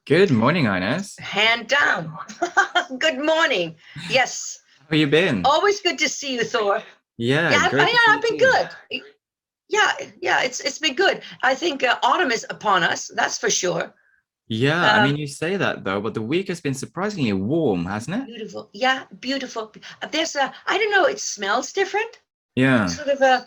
Good morning, Ines. Hand down. Good morning. Yes. How you been? Always good to see you, Thor. Yeah, Yeah, great to see I've you been too. good. Yeah, yeah, it's been good. I think autumn is upon us. That's for sure. Yeah, I Um, mean, you say that though, but the week has been surprisingly warm, hasn't it? Beautiful. Yeah, beautiful. There's a, I don't know, it smells different. Yeah, Sort of a,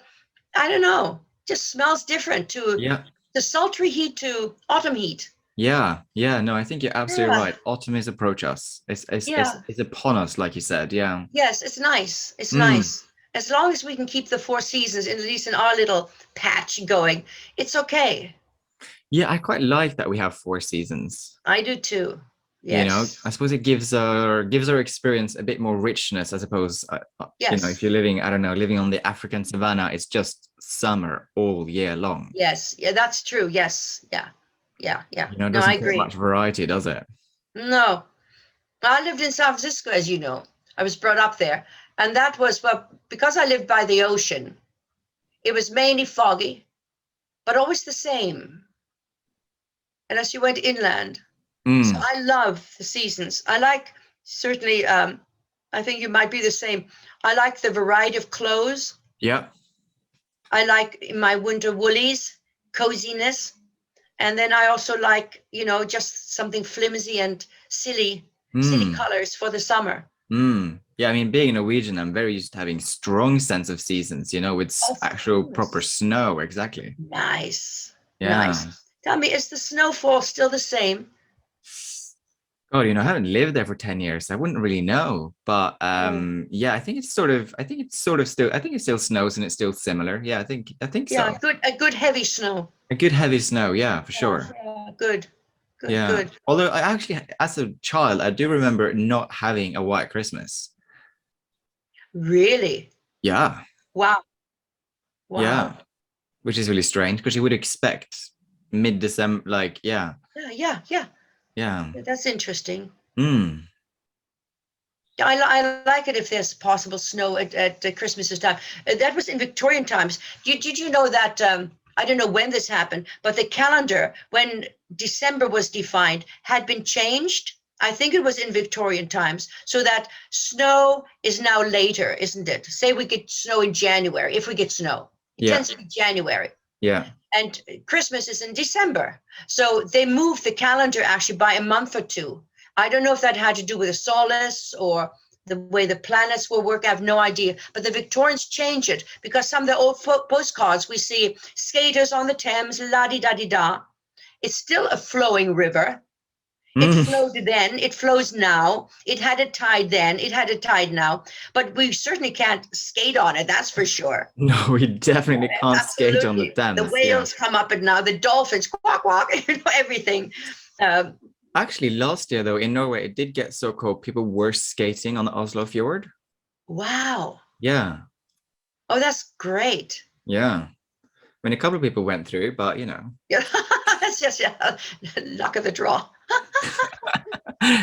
I don't know, just smells different to yeah, the sultry heat to autumn heat. yeah. No, I think you're absolutely Yeah, right. Autumn is approach us. yeah. It's upon us, like you said. Yeah. Yes, it's nice. It's Mm. nice. As long as we can keep the four seasons, at least in our little patch going, it's okay. Yeah, I quite like that we have four seasons. I do too. You know, Yes. I suppose it gives our experience a bit more richness. I suppose, if Yes. you're living, I don't know, living on the African savannah, it's just summer all year long. Yes. Yeah, that's true. Yes. Yeah. Yeah. Yeah. It No, I doesn't create agree. much variety, does it? No. I lived in San Francisco, as you know. I was brought up there. And that was, well, because I lived by the ocean, it was mainly foggy, but always the same. Unless you went inland. So Mm, I love the seasons. I like certainly. I think you might be the same. I like the variety of clothes. yeah. I like my winter woolies, coziness, and then I also like just something flimsy and silly Mm, colors for the summer. yeah, I mean, being a Norwegian, I'm very used to having strong sense of seasons, with Of actual proper course, snow. Exactly. nice, nice. Yeah. Tell me, is the snowfall still the same? God, I haven't lived there for 10 years. So I wouldn't really know. But Oh, yeah, I think it still snows and it's still similar. Yeah, I think yeah, so. a good heavy snow. A good heavy snow, yeah, for Yeah, sure. yeah, good, good, Yeah. good. Although I actually, as a child, I do remember not having a white Christmas. Really? Yeah. Wow, Yeah. wow. Which is really strange because you would expect mid-December, like, yeah, Yeah, yeah, yeah. yeah. Yeah, that's interesting. Mm. Yeah, I like it if there's possible snow at Christmas time. That was in Victorian times. Did you know that? I don't know when this happened, but the calendar, when December was defined, had been changed. I think it was in Victorian times, so that snow is now later, isn't it? Say we get snow in January, if we get snow, it Yeah, tends to be January, yeah. and Christmas is in December. So they moved the calendar actually by a month or two. I don't know if that had to do with the solace or the way the planets will work. I have no idea. But the Victorians changed it because some of the old postcards we see skaters on the Thames, la di da di da. It's still a flowing river. It Mm. flowed then, it flows now. It had a tide then, it had a tide now. But we certainly can't skate on it, that's for sure. No, we definitely can't skate on the Absolutely. The Thames. Yeah. whales come up and now, the dolphins, quack, quack, everything. Um, Actually, last year though, in Norway, it did get so cold people were skating on the Oslo fjord. wow. Yeah, Oh, that's great. yeah. I mean, a couple of people went through, but Yeah, that's just yeah, luck of the draw.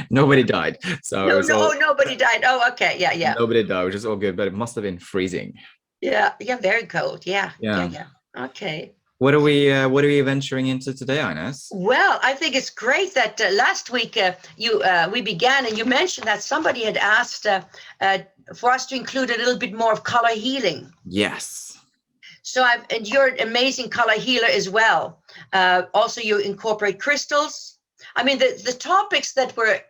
nobody died. So it No, was no, oh, all nobody died. Oh, okay. Yeah, yeah. nobody died, which is all good, but it must have been freezing. Yeah, yeah, very cold. Yeah, yeah, Yeah. yeah. Okay. What are we venturing into today, Ines? Well, I think it's great that last week you we began and you mentioned that somebody had asked uh, for us to include a little bit more of color healing. Yes. So and you're an amazing color healer as well. Also, you incorporate crystals. I mean, the topics that we're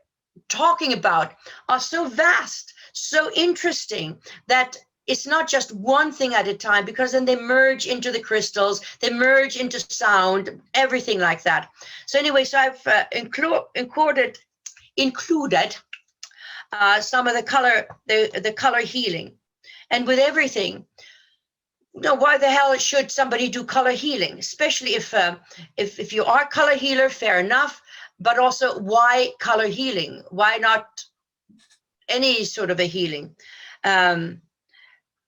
talking about are so vast, so interesting that it's not just one thing at a time because then they merge into the crystals, they merge into sound, everything like that. So anyway, so I've included some of the color healing, and with everything. No, why the hell should somebody do color healing? Especially if you are a color healer, fair enough. But also, why color healing? Why not any sort of a healing? Um,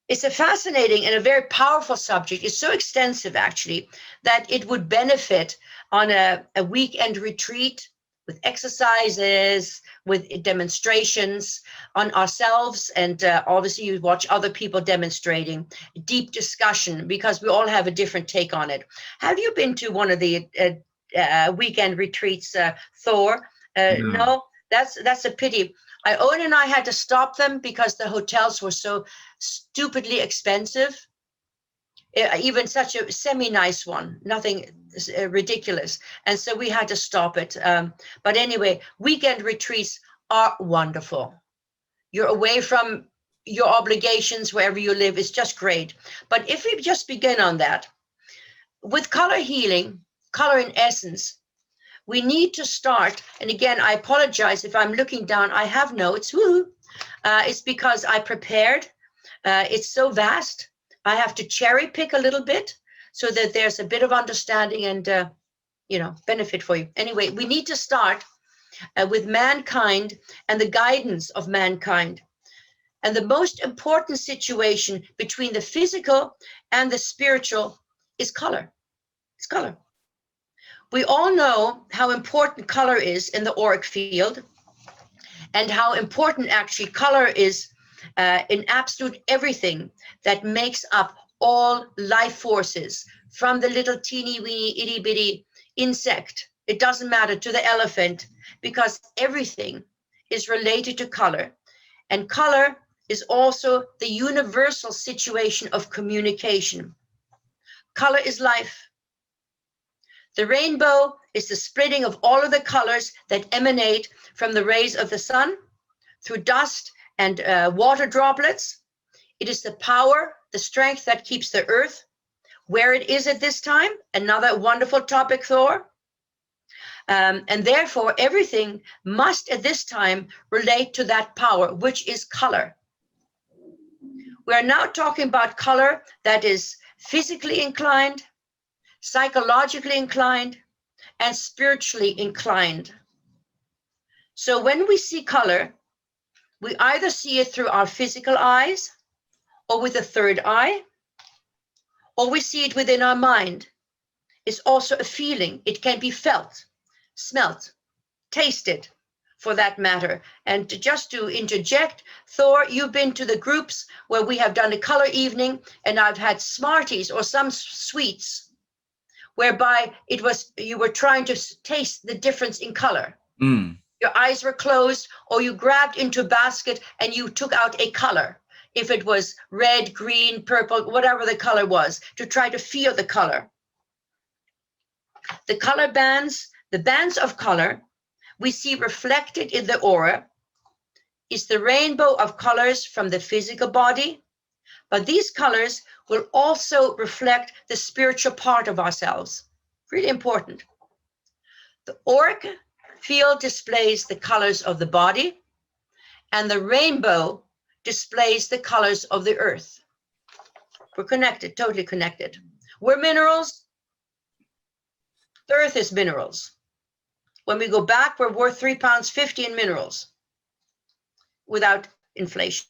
it's a fascinating and a very powerful subject. It's so extensive, actually, that it would benefit on a weekend retreat with exercises, with demonstrations on ourselves. And obviously, you watch other people demonstrating, deep discussion, because we all have a different take on it. Have you been to one of the weekend retreats, Thor. No. No, that's a pity. Owen and I had to stop them because the hotels were so stupidly expensive. Even such a semi-nice one, nothing ridiculous. And so we had to stop it. But anyway, weekend retreats are wonderful. You're away from your obligations wherever you live. It's just great. But if we just begin on that, with color healing, color in essence, we need to start. And again, I apologize if I'm looking down. I have notes. It's because I prepared. It's so vast. I have to cherry pick a little bit so that there's a bit of understanding and benefit for you. Anyway, we need to start with mankind and the guidance of mankind. And the most important situation between the physical and the spiritual is color. It's color. We all know how important color is in the auric field, and how important actually color is in absolute everything that makes up all life forces, from the little teeny weeny itty bitty insect, it doesn't matter, to the elephant, because everything is related to color. And color is also the universal situation of communication. Color is life. The rainbow is the splitting of all of the colors that emanate from the rays of the sun through dust and water droplets. It is the power, the strength that keeps the earth where it is at this time. Another wonderful topic, Thor. And therefore, everything must at this time relate to that power, which is color. We are now talking about color that is physically inclined, psychologically inclined, and spiritually inclined. So when we see color, we either see it through our physical eyes, or with a third eye, or we see it within our mind. It's also a feeling. It can be felt, smelt, tasted, for that matter. And just to interject, Thor, you've been to the groups where we have done a color evening, and I've had Smarties or some sweets whereby you were trying to taste the difference in color. Your eyes were closed, or you grabbed into a basket and you took out a color, if it was red, green, purple, whatever the color was, to try to feel the color. The color bands, the bands of color we see reflected in the aura, is the rainbow of colors from the physical body, but these colors will also reflect the spiritual part of ourselves. Really important. The auric field displays the colors of the body, and the rainbow displays the colors of the earth. We're connected, totally connected. We're minerals. The earth is minerals. When we go back, we're worth £3.50 in minerals without inflation.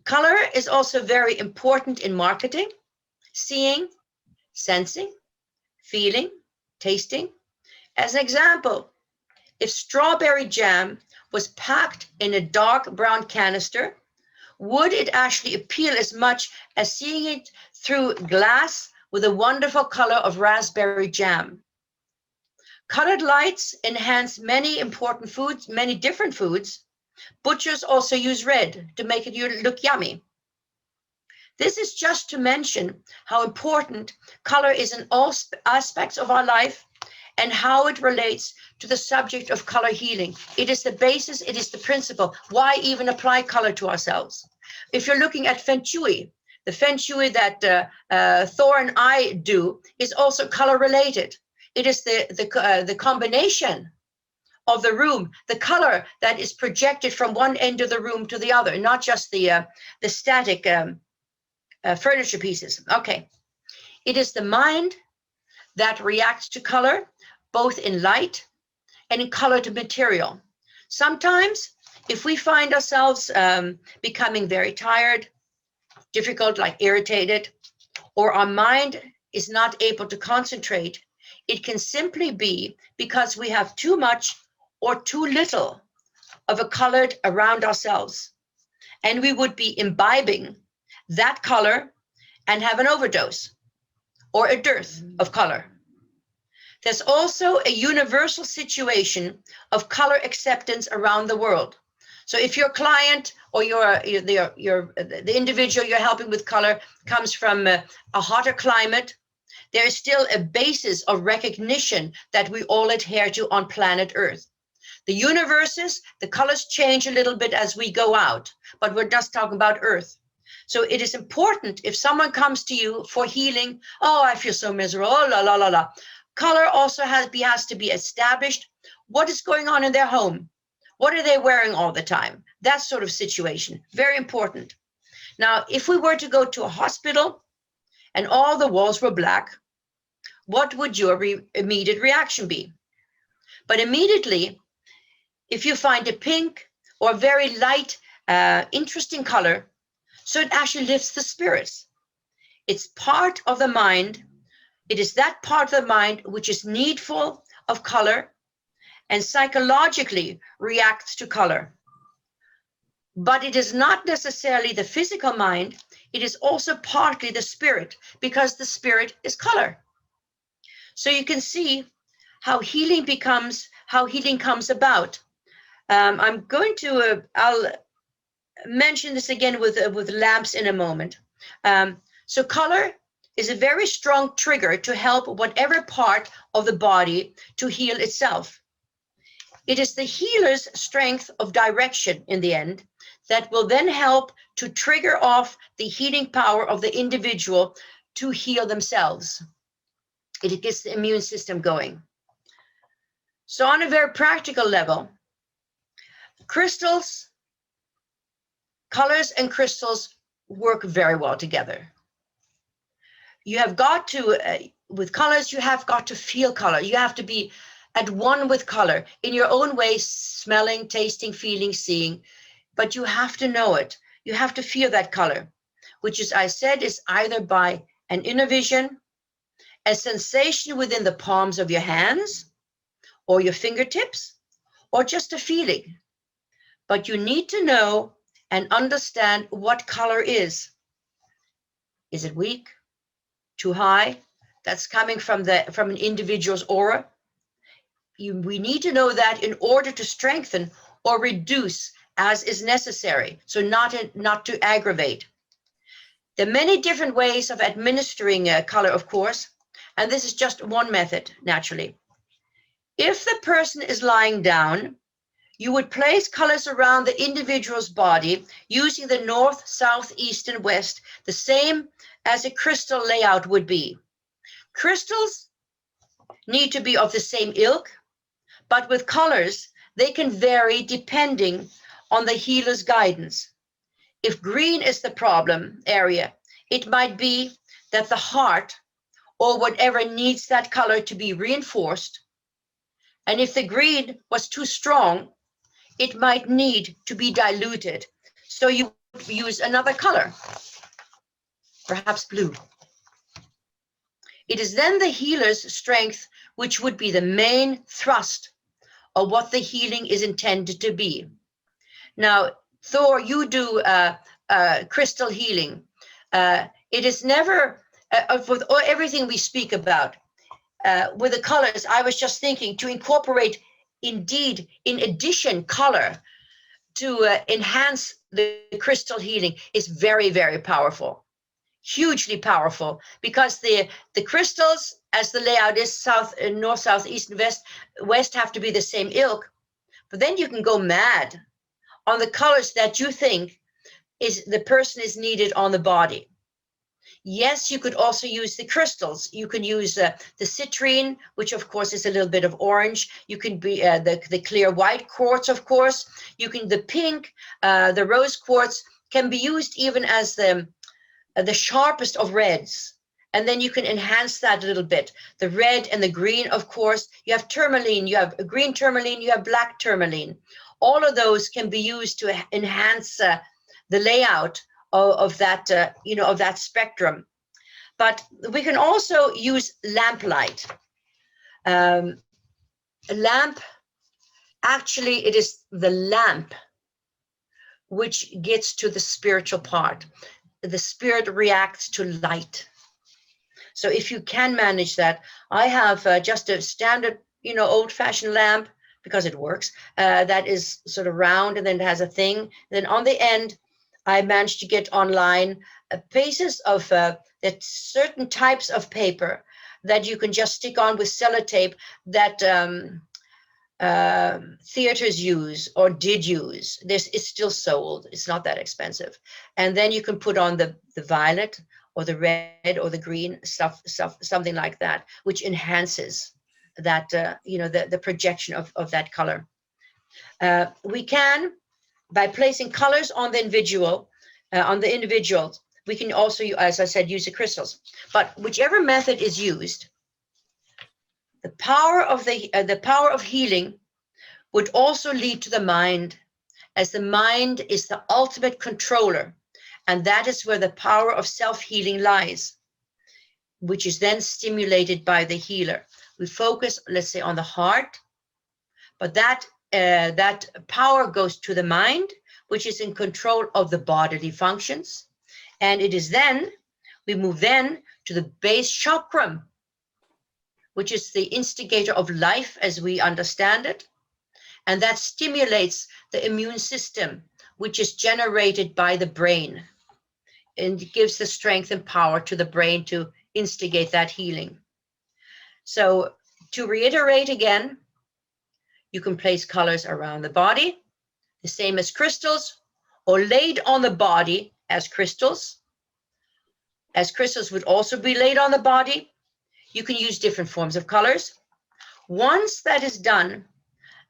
Color is also very important in marketing, seeing, sensing, feeling, tasting. As an example, if strawberry jam was packed in a dark brown canister, would it actually appeal as much as seeing it through glass with a wonderful color of raspberry jam? Colored lights enhance many important foods, many different foods. Butchers also use red to make it look yummy. This is just to mention how important color is in all aspects of our life and how it relates to the subject of color healing. It is the basis, it is the principle. Why even apply color to ourselves? If you're looking at Feng Shui, the Feng Shui that Thor and I do is also color related. It is the combination of the room, the color that is projected from one end of the room to the other, not just the static furniture pieces. Okay. It is the mind that reacts to color, both in light and in colored material. Sometimes, if we find ourselves becoming very tired, difficult, like irritated, or our mind is not able to concentrate, it can simply be because we have too much or too little of a colored around ourselves. And we would be imbibing that color and have an overdose or a dearth of color. There's also a universal situation of color acceptance around the world. So if your client or the individual you're helping with color comes from a hotter climate, there is still a basis of recognition that we all adhere to on planet Earth. The universes, the colors change a little bit as we go out, but we're just talking about Earth. So it is important if someone comes to you for healing, oh, I feel so miserable, oh, la, la, la, la. Color also has to be established. What is going on in their home? What are they wearing all the time? That sort of situation, very important. Now, if we were to go to a hospital and all the walls were black, what would your immediate reaction be? But immediately, if you find a pink or very light, interesting color, so it actually lifts the spirits. It's part of the mind. It is that part of the mind which is needful of color and psychologically reacts to color. But it is not necessarily the physical mind. It is also partly the spirit, because the spirit is color. So you can see how healing comes about. I'm going to, I'll mention this again with lamps in a moment. So color is a very strong trigger to help whatever part of the body to heal itself. It is the healer's strength of direction in the end that will then help to trigger off the healing power of the individual to heal themselves. It gets the immune system going. So on a very practical level, crystals, colors and crystals work very well together. You have got to, with colors, you have got to feel color. You have to be at one with color in your own way, smelling, tasting, feeling, seeing, but you have to know it. You have to feel that color, which, as I said, is either by an inner vision, a sensation within the palms of your hands or your fingertips, or just a feeling. But you need to know and understand what color is. Is it weak? Too high? That's coming from an individual's aura. We need to know that in order to strengthen or reduce as is necessary, so not to aggravate. There are many different ways of administering color, of course, and this is just one method, naturally. If the person is lying down, you would place colors around the individual's body using the north, south, east, and west, the same as a crystal layout would be. Crystals need to be of the same ilk, but with colors, they can vary depending on the healer's guidance. If green is the problem area, it might be that the heart or whatever needs that color to be reinforced. And if the green was too strong, it might need to be diluted. So you would use another color, perhaps blue. It is then the healer's strength which would be the main thrust of what the healing is intended to be. Now, Thor, you do crystal healing. It is never, with everything we speak about, with the colors, I was just thinking to incorporate, indeed, in addition, color to enhance the crystal healing is very, very powerful, hugely powerful, because the crystals, as the layout is, south, north, south, east, and west have to be the same ilk. But then you can go mad on the colors that you think is the person is needed on the body. Yes, you could also use the crystals. You can use the citrine, which of course is a little bit of orange. You can be the clear white quartz, of course. You can the pink, the rose quartz can be used even as the sharpest of reds. And then you can enhance that a little bit. The red and the green, of course. You have tourmaline. You have green tourmaline. You have black tourmaline. All of those can be used to enhance the layout of that, of that spectrum. But we can also use lamplight. A lamp, actually, it is the lamp which gets to the spiritual part. The spirit reacts to light. So if you can manage that, I have just a standard, old-fashioned lamp, because it works, that is sort of round, and then it has a thing. Then on the end, I managed to get online pieces of that certain types of paper that you can just stick on with sellotape that theaters use or did use. It's still sold. It's not that expensive. And then you can put on the violet or the red or the green stuff, something like that, which enhances that, the projection of that color. We can, by placing colors on the individual, we can also, as I said, use the crystals. But whichever method is used, the power of healing would also lead to the mind, as the mind is the ultimate controller, and that is where the power of self-healing lies, which is then stimulated by the healer. We focus, let's say, on the heart, but that power goes to the mind, which is in control of the bodily functions, and it is then we move then to the base chakra, which is the instigator of life as we understand it. And that stimulates the immune system, which is generated by the brain, and gives the strength and power to the brain to instigate that healing. So to reiterate again, you can place colors around the body, the same as crystals, or laid on the body as crystals. As crystals would also be laid on the body. You can use different forms of colors. Once that is done,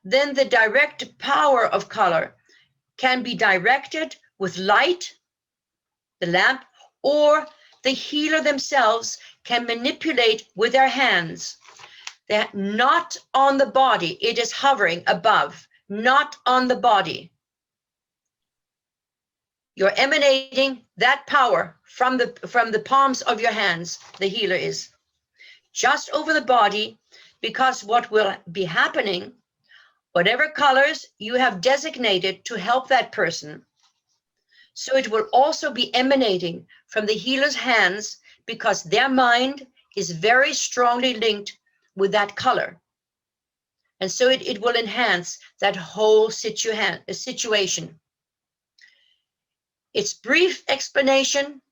then the direct power of color can be directed with light, the lamp, or the healer themselves can manipulate with their hands. They're not on the body. It is hovering above, not on the body. You're emanating that power from the palms of your hands, the healer is, just over the body, because what will be happening, whatever colors you have designated to help that person, so it will also be emanating from the healer's hands, because their mind is very strongly linked with that color. And so it will enhance that whole situation. It's brief explanation.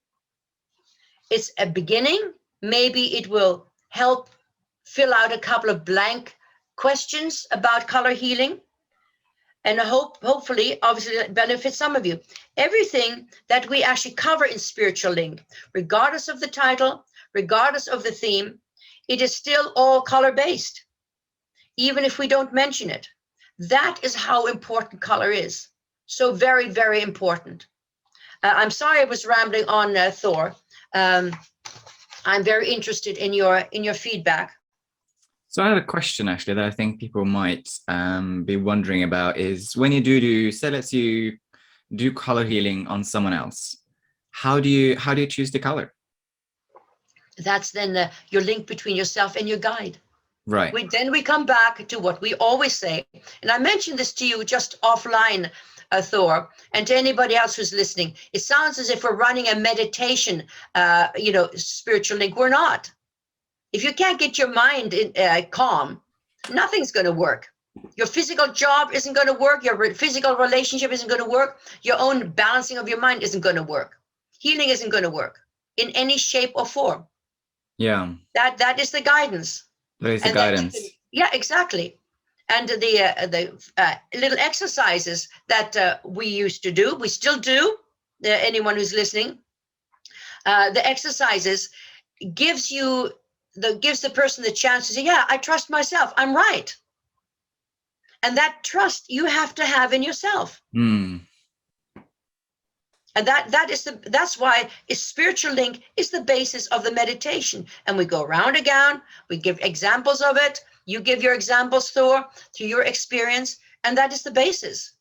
It's a beginning. Maybe it will help fill out a couple of blank questions about color healing, and hopefully, obviously, benefit some of you. Everything that we actually cover in Spiritual Link, regardless of the title, regardless of the theme, it is still all color-based, even if we don't mention it. That is how important color is. So very, very important. I'm sorry I was rambling on, Thor. I'm very interested in your feedback. So I had a question actually that I think people might be wondering about is when you do say let's you do color healing on someone else, how do you choose the color? That's then your link between yourself and your guide. Right. Then we come back to what we always say, and I mentioned this to you just offline, Thor, and to anybody else who's listening. It sounds as if we're running a meditation, Spiritual Link. We're not. If you can't get your mind calm, nothing's going to work. Your physical job isn't going to work. Your physical relationship isn't going to work. Your own balancing of your mind isn't going to work. Healing isn't going to work in any shape or form. Yeah. That is the guidance. That is the guidance. Yeah, exactly. And the little exercises that we used to do, we still do. Anyone who's listening, the exercises gives the person the chance to say, yeah, I trust myself. I'm right. And that trust you have to have in yourself. Mm. And that's why Spiritual Link is the basis of the meditation. And we go round again. We give examples of it. You give your examples, Thor, through your experience, and that is the basis.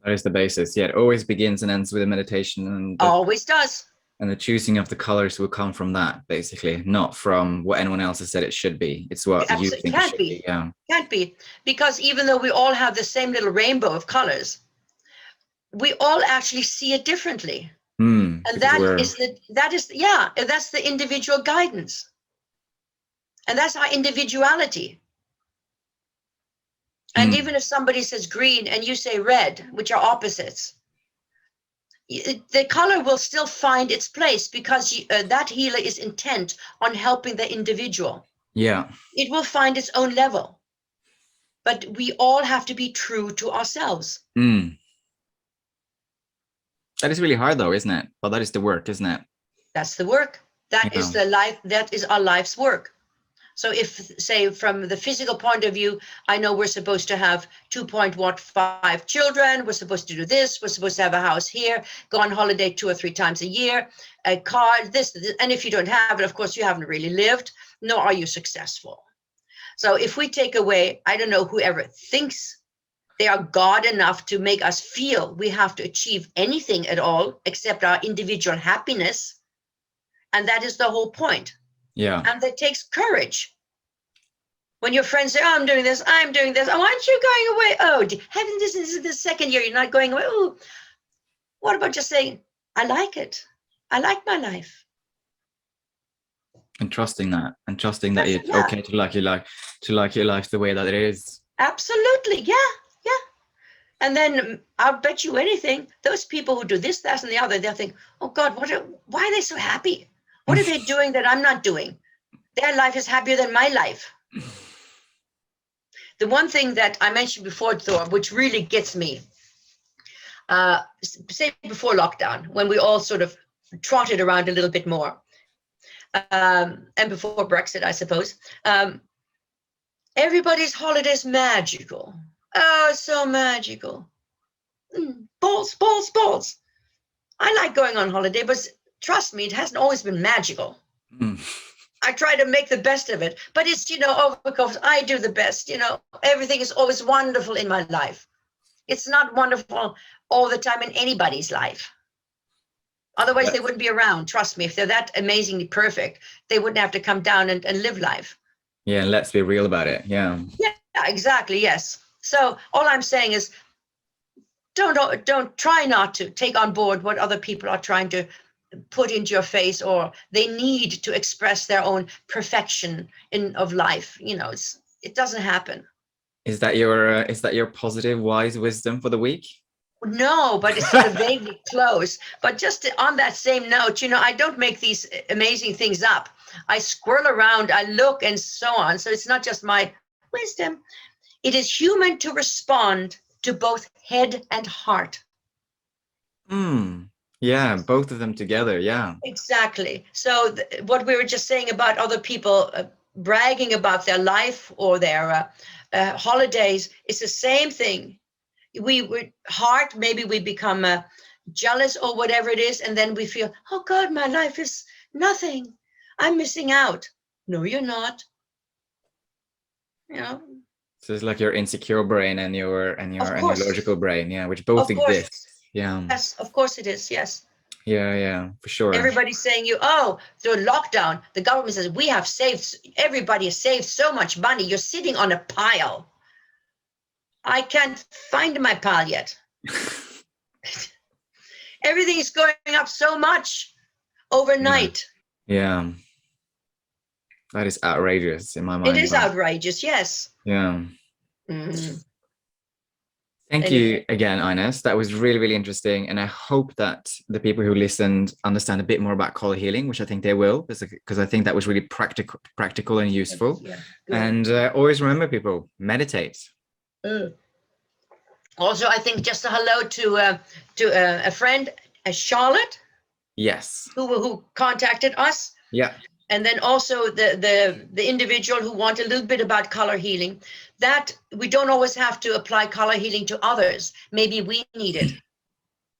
That is the basis. Yeah, it always begins and ends with a meditation, and Always does. And the choosing of the colors will come from that, basically, not from what anyone else has said it should be. It's what you think it should be. Yeah. Can't be, because even though we all have the same little rainbow of colors, we all actually see it differently. Hmm. And because that's the individual guidance. And that's our individuality. And even if somebody says green and you say red, which are opposites, the color will still find its place because that healer is intent on helping the individual. Yeah. It will find its own level. But we all have to be true to ourselves. That is really hard though, isn't it? But that is the work, isn't it? That's the work. That is the life. That is our life's work. So if, say, from the physical point of view, I know we're supposed to have 2.15 children, we're supposed to do this, we're supposed to have a house here, go on holiday 2 or 3 times a year, a car, this, and if you don't have it, of course, you haven't really lived, nor are you successful. So if we take away, I don't know, whoever thinks they are God enough to make us feel we have to achieve anything at all except our individual happiness, and that is the whole point. Yeah. And that takes courage. When your friends say, oh, I'm doing this, oh, aren't you going away? Oh, haven't this is the second year you're not going away? Oh, what about just saying, I like it. I like my life. And trusting that it's okay to like your life the way that it is. Absolutely. Yeah. And then I'll bet you anything, those people who do this, that, and the other, they'll think, oh God, why are they so happy? What are they doing that I'm not doing? Their life is happier than my life. The one thing that I mentioned before, Thor, which really gets me, say before lockdown, when we all sort of trotted around a little bit more, and before Brexit, I suppose, everybody's holiday is magical. Oh, so magical. Balls. I like going on holiday, but trust me, it hasn't always been magical. I try to make the best of it, but it's, because I do the best, everything is always wonderful in my life. It's not wonderful all the time in anybody's life. Otherwise, they wouldn't be around. Trust me, if they're that amazingly perfect, they wouldn't have to come down and live life. Yeah, and let's be real about it. Yeah, exactly. Yes. So all I'm saying is don't try not to take on board what other people are trying to put into your face, or they need to express their own perfection of life. It doesn't happen. Is that your positive, wise wisdom for the week? No, but it's sort of vaguely close. But just on that same note, I don't make these amazing things up. I squirrel around, I look, and so on. So it's not just my wisdom. It is human to respond to both head and heart. Yeah, both of them together. Yeah. Exactly. So what we were just saying about other people bragging about their life or their holidays, it's the same thing. Maybe we become jealous or whatever it is, and then we feel, oh God, my life is nothing. I'm missing out. No, you're not. So it's like your insecure brain and your logical brain, which both exist. Yeah. Yes, of course it is. Yes. Yeah, for sure. Everybody's saying through lockdown, the government says everybody has saved so much money. You're sitting on a pile. I can't find my pile yet. Everything is going up so much overnight. Yeah. That is outrageous in my mind. It is outrageous, yes. Yeah. Thank you again, Ines. That was really, really interesting. And I hope that the people who listened understand a bit more about color healing, which I think they will, because I think that was really practical and useful. Yeah, and always remember, people, meditate. Also, I think just a hello to a friend, Charlotte. Yes. Who contacted us. Yeah. And then also the individual who wanted a little bit about color healing, that we don't always have to apply color healing to others. Maybe we need it.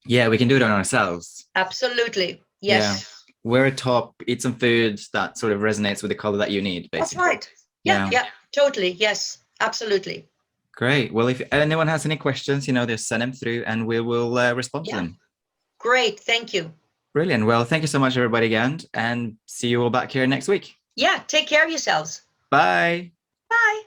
Yeah, we can do it on ourselves. Absolutely. Yes. Yeah. Wear a top, eat some food that sort of resonates with the color that you need, basically. That's right. Yeah, totally. Yes, absolutely. Great. Well, if anyone has any questions, just send them through and we will respond to them. Great. Thank you. Brilliant. Well, thank you so much, everybody, again, and see you all back here next week. Yeah, take care of yourselves. Bye. Bye.